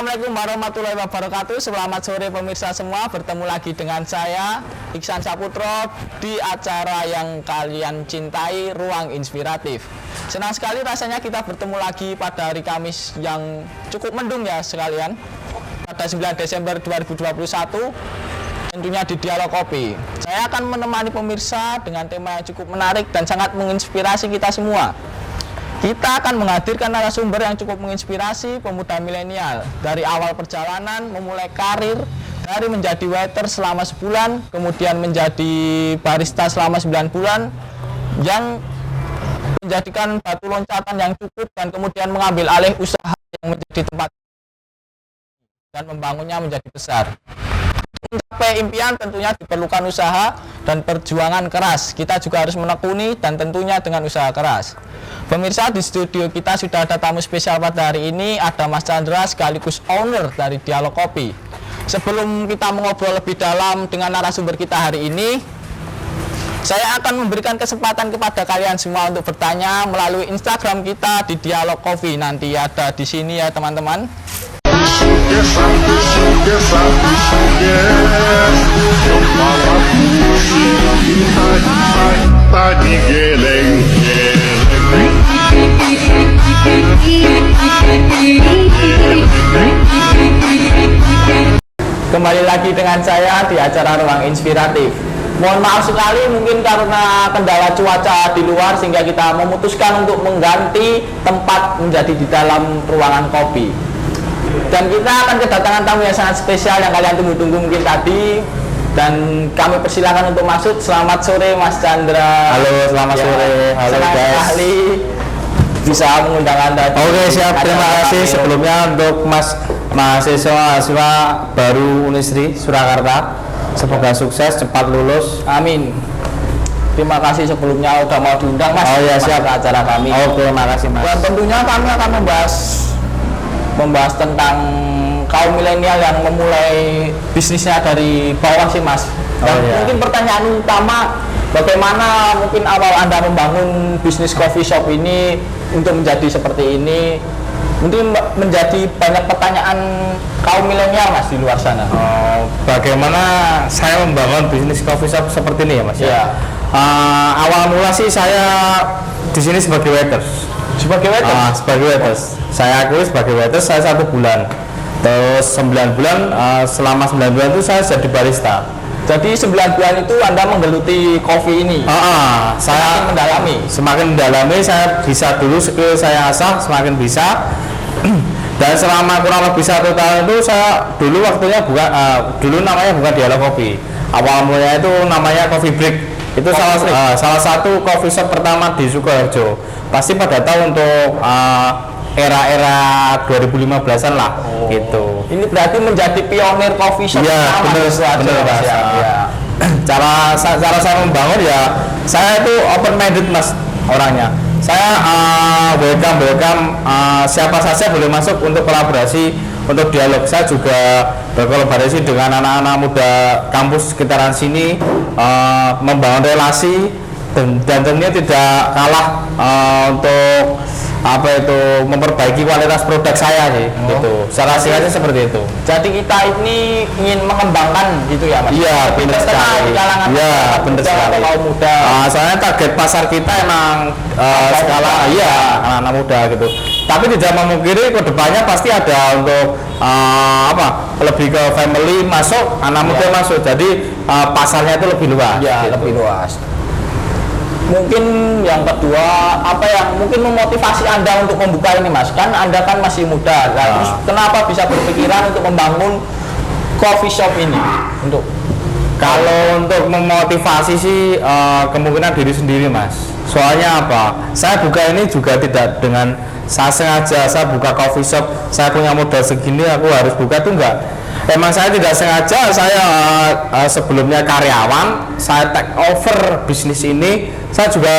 Assalamualaikum warahmatullahi wabarakatuh. Selamat sore pemirsa semua. Bertemu lagi dengan saya Iksan Saputro di acara yang kalian cintai, Ruang Inspiratif. Senang sekali rasanya kita bertemu lagi pada hari Kamis yang cukup mendung ya sekalian, pada 9 Desember 2021, tentunya di Dialog Kopi. Saya akan menemani pemirsa dengan tema yang cukup menarik dan sangat menginspirasi kita semua. Kita akan menghadirkan narasumber yang cukup menginspirasi pemuda milenial dari awal perjalanan memulai karir, dari menjadi waiter selama sebulan, kemudian menjadi barista selama 9 bulan, yang menjadikan batu loncatan yang cukup dan kemudian mengambil alih usaha yang menjadi tempat dan membangunnya menjadi besar. Mencapai impian tentunya diperlukan usaha dan perjuangan keras. Kita juga harus menekuni dan tentunya dengan usaha keras. Pemirsa, di studio kita sudah ada tamu spesial pada hari ini, ada Mas Chandra sekaligus owner dari Dialog Kopi. Sebelum kita mengobrol lebih dalam dengan narasumber kita hari ini, saya akan memberikan kesempatan kepada kalian semua untuk bertanya melalui Instagram kita di Dialog Kopi. Nanti ada di sini ya teman-teman. Kembali lagi dengan saya di acara Ruang Inspiratif. Mohon maaf sekali mungkin karena kendala cuaca di luar sehingga kita memutuskan untuk mengganti tempat menjadi di dalam ruangan kopi. Dan kita akan kedatangan tamu yang sangat spesial yang kalian tunggu-tunggu mungkin tadi. Dan kami persilakan untuk masuk. Selamat sore Mas Chandra. Halo, selamat sore. Halo guys. Sekali bisa mengundang Anda. Oke, siap. Terima kasih sebelumnya untuk Mas mahasiswa baru Unisri Surakarta. Semoga sukses, cepat lulus. Amin. Terima kasih sebelumnya udah mau diundang Mas. Oh ya, siap ke acara kami. Oke, makasih Mas. Dan tentunya kami akan membahas tentang kaum milenial yang memulai bisnisnya dari bawah sih Mas. Dan mungkin pertanyaan utama, bagaimana mungkin awal Anda membangun bisnis coffee shop ini untuk menjadi seperti ini? Mungkin menjadi banyak pertanyaan kaum milenial Mas di luar sana. Bagaimana saya membangun bisnis coffee shop seperti ini ya Mas? Ya. Awal mula sih saya di sini sebagai waiters. Sebagai waiters? Sebagai waiters. Saya akui sebagai waiters saya 1 bulan. Terus 9 bulan, selama 9 bulan itu saya jadi barista. Jadi 9 bulan itu Anda menggeluti kopi ini? Saya semakin mendalami, saya bisa dulu skill saya asah, semakin bisa. Dan selama kurang lebih 1 tahun itu saya dulu waktunya bukan, dulu namanya bukan Dialog Kopi. Awal mulanya itu namanya Coffee Break. Itu salah satu coffee shop pertama di Sukoharjo. Pasti pada tahu untuk era-era 2015-an lah, gitu. Ini berarti menjadi pionir coffee shop pertama. Bener. Cara saya membangun ya, saya itu open minded Mas orangnya. Saya welcome siapa saja boleh masuk untuk kolaborasi, untuk dialog. Saya juga berkolaborasi dengan anak-anak muda kampus sekitaran sini, membangun relasi dan tentunya tidak kalah untuk memperbaiki kualitas produk saya sih, gitu. Secara singkatnya seperti itu. Jadi kita ini ingin mengembangkan gitu ya Mas? Iya, benar sekali. Iya, benar sekali. Kaum muda. Soalnya target pasar kita emang skala anak-anak muda gitu. Tapi tidak memungkiri kedepannya pasti ada untuk lebih ke family masuk, anak muda masuk. Jadi pasarnya itu lebih luas. Ya, gitu. Lebih luas. Mungkin yang kedua, apa yang mungkin memotivasi Anda untuk membuka ini Mas? Kan Anda kan masih muda, terus kenapa bisa berpikiran untuk membangun coffee shop ini? Kalau untuk memotivasi sih kemungkinan diri sendiri Mas. Soalnya apa? Saya buka ini juga tidak dengan saya sengaja, saya buka coffee shop, saya punya modal segini aku harus buka, tuh enggak. Emang saya tidak sengaja, saya sebelumnya karyawan, saya take over bisnis ini, saya juga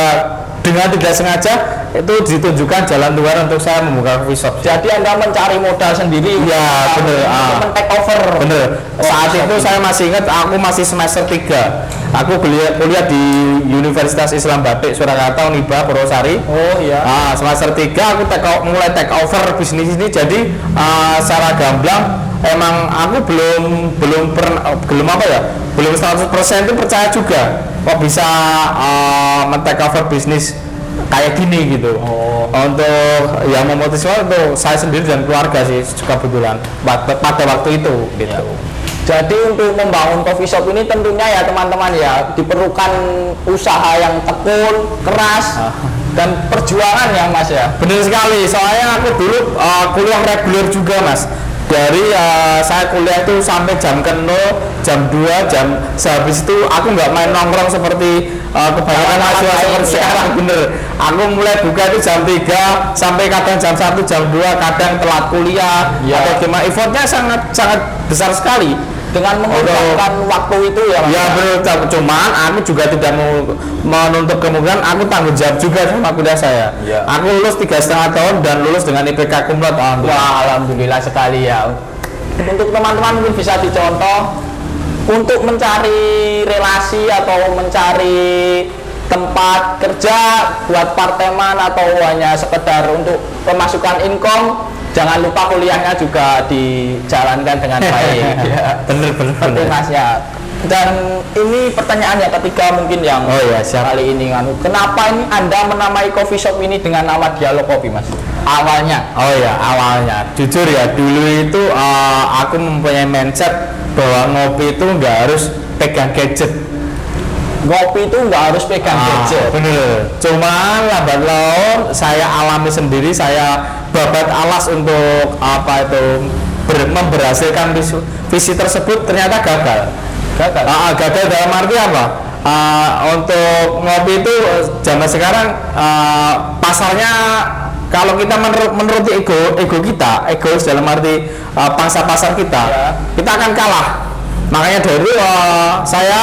dengan tidak sengaja itu ditunjukkan jalan Tuhan untuk saya membuka coffee shop. Jadi Anda mencari modal sendiri. Iya, bener. Men-take over. Bener. Saat itu saya masih ingat, aku masih semester 3. Aku kuliah di Universitas Islam Batik Surakarta Uniba Purwosari. Oh iya. Semester 3 aku mulai take over bisnis ini. Jadi secara gamblang emang aku belum apa ya, belum 100% itu percaya juga kok bisa men-take over bisnis kayak gini gitu. Untuk yang memotivasi untuk saya sendiri dan keluarga sih kebetulan pada waktu itu gitu. Jadi untuk membangun coffee shop ini tentunya ya teman-teman ya diperlukan usaha yang tekun, keras, dan perjuangan ya Mas ya. Benar sekali, soalnya aku dulu kuliah reguler juga Mas. Dari saya kuliah itu sampai jam 0, jam 2, sehabis itu aku nggak main nongkrong seperti kebanyakan mahasiswa seperti sekarang. Bener, aku mulai buka itu jam 3 sampai kadang jam 1, jam 2, kadang telat kuliah atau gimana. Effortnya sangat besar sekali dengan mengorbankan waktu itu ya Mas. Ya benar, cuman aku juga tidak mau menuntut kemungkinan, aku tanggung jawab juga sama kuliah saya. Aku lulus 3,5 tahun dan lulus dengan IPK cum laude. Alhamdulillah sekali ya. Untuk teman-teman mungkin bisa dicontoh untuk mencari relasi atau mencari tempat kerja buat part-timean atau hanya sekedar untuk pemasukan income, jangan lupa kuliahnya juga dijalankan dengan baik. Bener. Mas ya. Dan ini pertanyaan yang ketiga mungkin yang kali ini kenapa ini Anda menamai coffee shop ini dengan nama Dialog Kopi Mas? Awalnya. Awalnya. Jujur ya, dulu itu aku mempunyai mindset bahwa ngopi itu nggak harus pegang gadget. Ngopi itu nggak harus pegang gadget. Bener. Cuman lambat laun saya alami sendiri, saya babat alas untuk memberhasilkan visi tersebut ternyata gagal. Gagal dalam arti apa? Untuk ngopi itu zaman sekarang pasarnya kalau kita menuruti ego kita, egois dalam arti pangsa pasar kita akan kalah. Makanya dari saya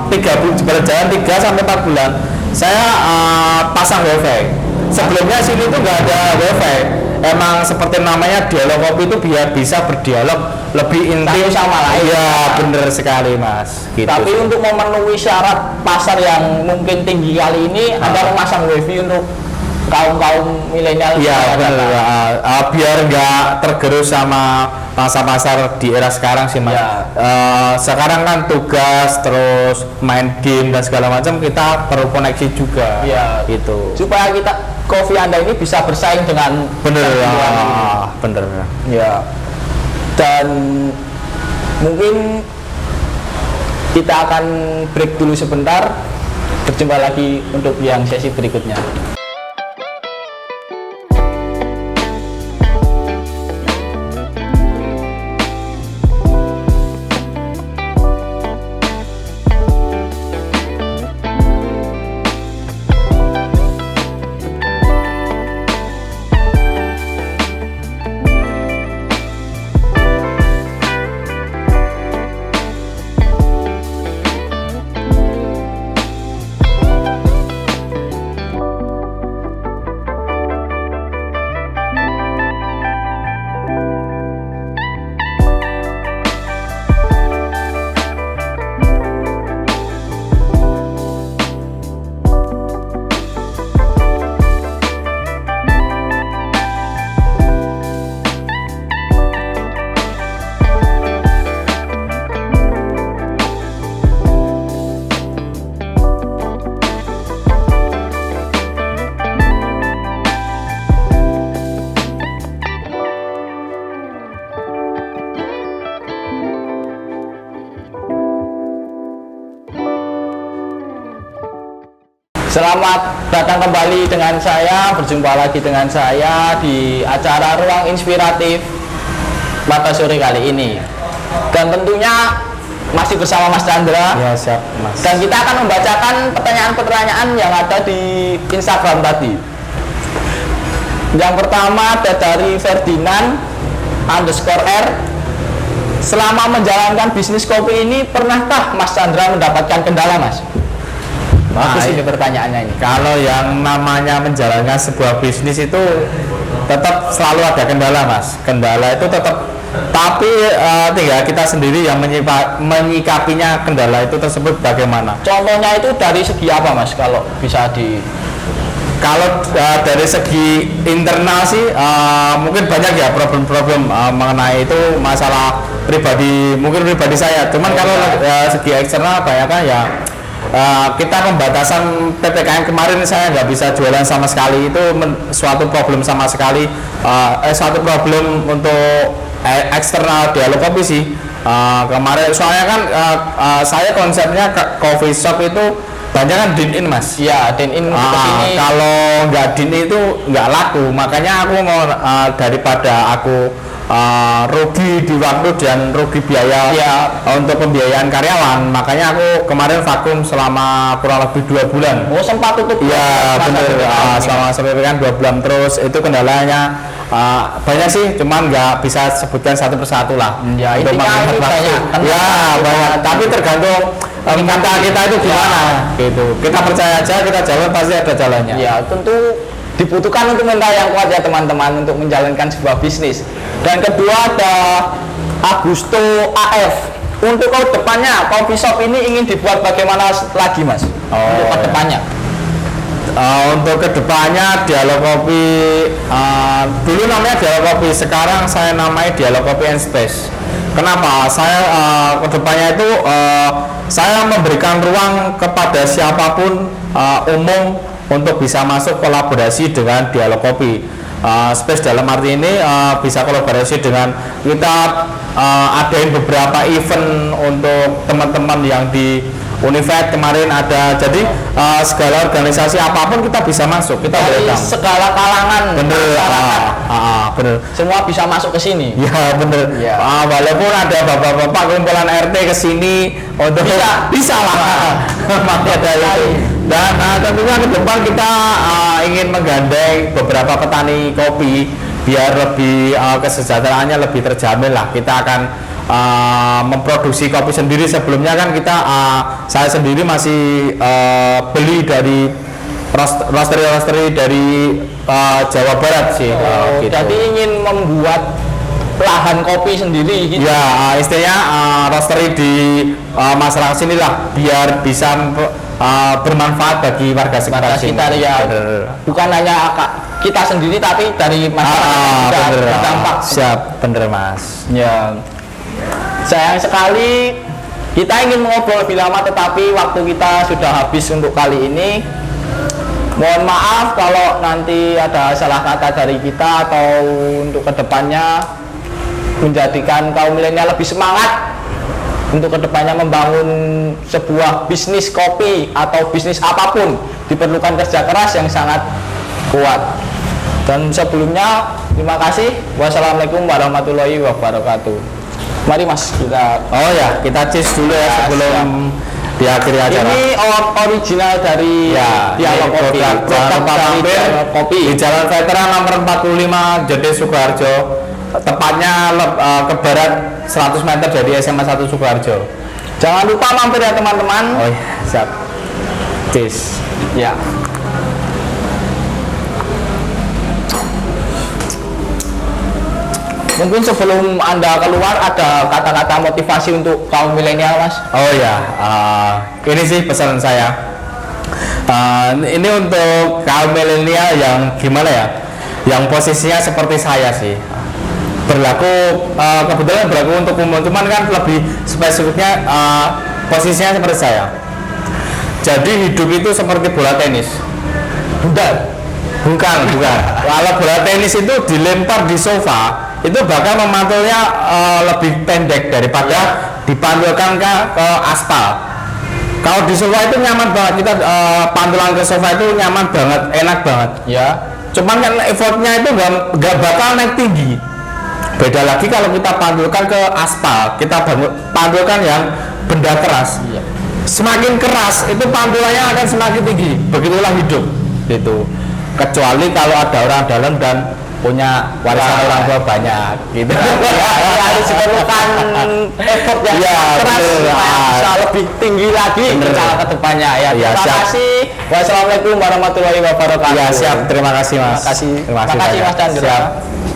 3 bulan berjalan 3 sampai 4 bulan saya pasang wifi. Sebelumnya sini tuh nggak ada wifi. Emang seperti namanya Dialog Kopi itu biar bisa berdialog lebih intim sama lain. Iya bener sekali Mas. Gitu. Tapi untuk memenuhi syarat pasar yang mungkin tinggi kali ini, Anda memasang wifi untuk kaum milenial. Iya benar. Biar nggak tergerus sama pasar di era sekarang sih Mas. Sekarang kan tugas terus main game dan segala macam, kita perlu koneksi juga. Gitu. Supaya kopi Anda ini bisa bersaing dengan bener. Ya. Dan mungkin kita akan break dulu sebentar. Berjumpa lagi untuk yang sesi berikutnya. Selamat datang kembali dengan saya, berjumpa lagi dengan saya di acara Ruang Inspiratif pada sore kali ini. Dan tentunya masih bersama Mas Chandra. Ya, siap, Mas. Dan kita akan membacakan pertanyaan-pertanyaan yang ada di Instagram tadi. Yang pertama ada dari Ferdinand_R. Selama menjalankan bisnis kopi ini, pernahkah Mas Chandra mendapatkan kendala, Mas? Bagus ini pertanyaannya ini. Kalau yang namanya menjalankan sebuah bisnis itu tetap selalu ada kendala, Mas. Kendala itu tetap, tapi tinggal kita sendiri yang menyikapinya kendala itu tersebut bagaimana. Contohnya itu dari segi apa, Mas? Kalau bisa Kalau dari segi internal sih mungkin banyak ya problem-problem mengenai itu masalah pribadi, mungkin pribadi saya. Cuman kalau segi eksternal banyak kan ya. Kita pembatasan PPKM kemarin saya nggak bisa jualan sama sekali, itu suatu problem sama sekali, suatu problem untuk eksternal Dialog Kopi sih. Kemarin soalnya kan saya konsepnya coffee shop itu banyak kan dine-in, Mas. Ya, dine-in ini. Kalau nggak dine itu nggak laku, makanya aku mau daripada aku rugi di waktu dan rugi biaya untuk pembiayaan karyawan, makanya aku kemarin vakum selama kurang lebih 2 bulan. Oh, sempat tutup? Iya bener, selama kan 2 bulan terus. Itu kendalanya banyak sih, cuman nggak bisa sebutkan satu persatu lah. Ya, untuk intinya banyak. Ya banyak, tapi tergantung kita itu gimana gitu. Kita percaya aja, kita jalan pasti ada jalannya. Ya, tentu dibutuhkan untuk mental yang kuat ya teman-teman untuk menjalankan sebuah bisnis. Dan kedua ada Agusto AF. Untuk ke depannya coffee shop ini ingin dibuat bagaimana lagi, Mas? Untuk ke depannya. Untuk kedepannya Dialog Kopi dulu namanya Dialog Kopi, sekarang saya namai Dialog Kopi and Space. Kenapa? Saya kedepannya itu saya memberikan ruang kepada siapapun umum untuk bisa masuk kolaborasi dengan Dialog Kopi. Space dalam arti ini bisa kolaborasi dengan kita, adain beberapa event untuk teman-teman yang di Univet kemarin ada, jadi segala organisasi apapun kita bisa masuk, kita dari segala kalangan. Bener, bener. Semua bisa masuk ke sini. Ya bener. Ya. Walaupun ada bapak-bapak kumpulan RT ke sini untuk bisa lah. Dan tentunya ke depan kita ingin menggandeng beberapa petani kopi biar lebih kesejahteraannya lebih terjamin lah. Kita akan memproduksi kopi sendiri. Sebelumnya kan kita saya sendiri masih beli dari roastery dari Jawa Barat sih. Gitu. Jadi ingin membuat lahan kopi sendiri gitu. Ya, istilahnya roastery di masyarakat sini lah biar bisa bermanfaat bagi warga sekitar ya. Bukan hanya kita sendiri tapi dari masyarakat juga berdampak. Siap, bener, Mas. Ya. Sayang sekali kita ingin mengobrol lebih lama tetapi waktu kita sudah habis untuk kali ini. Mohon maaf kalau nanti ada salah kata dari kita atau untuk kedepannya menjadikan kaum milenial lebih semangat untuk kedepannya membangun sebuah bisnis kopi atau bisnis apapun diperlukan kerja keras yang sangat kuat. Dan sebelumnya terima kasih. Wassalamualaikum warahmatullahi wabarakatuh. Mari, Mas, kita kita cheers dulu ya sebelum diakhiri acara. Ini original dari Dialog Kopi. Produk dari Dialog Kopi di Jalan Veteran nomor 45 Jede Sukoharjo. Tepatnya ke barat 100 meter dari SMA 1 Sukoharjo. Jangan lupa mampir ya teman-teman. Siap. Cheers. Ya. Mungkin sebelum Anda keluar ada kata-kata motivasi untuk kaum milenial, Mas? Ini sih pesan saya. Ini untuk kaum milenial yang gimana ya? Yang posisinya seperti saya sih. Kebetulan berlaku untuk umum, cuman kan lebih spesifiknya posisinya seperti saya. Jadi hidup itu seperti bola tenis. Bukan. Kalau bola tenis itu dilempar di sofa, itu bahkan memantulnya lebih pendek daripada dipantulkan ke aspal. Kalau di sofa itu nyaman banget, kita pantulan ke sofa itu nyaman banget, enak banget. Ya. Cuman kan effortnya itu nggak bakal naik tinggi. Beda lagi kalau kita pantulkan ke aspal, kita pantulkan yang benda keras. Iya. Semakin keras itu pantulannya akan semakin tinggi. Begitulah hidup. Itu. Kecuali kalau ada orang dalam dan punya warisan orang tua banyak gitu. Ya, harus diperlukan effort yang Iya, keras betul. supaya bisa lebih tinggi lagi Bener. cara ke depannya ya. Iya, Terima siap. kasih. Wassalamualaikum warahmatullahi wabarakatuh. Ya siap, terima kasih mas. Terima kasih. Terima kasih Mas banyak. Chandra. Siap.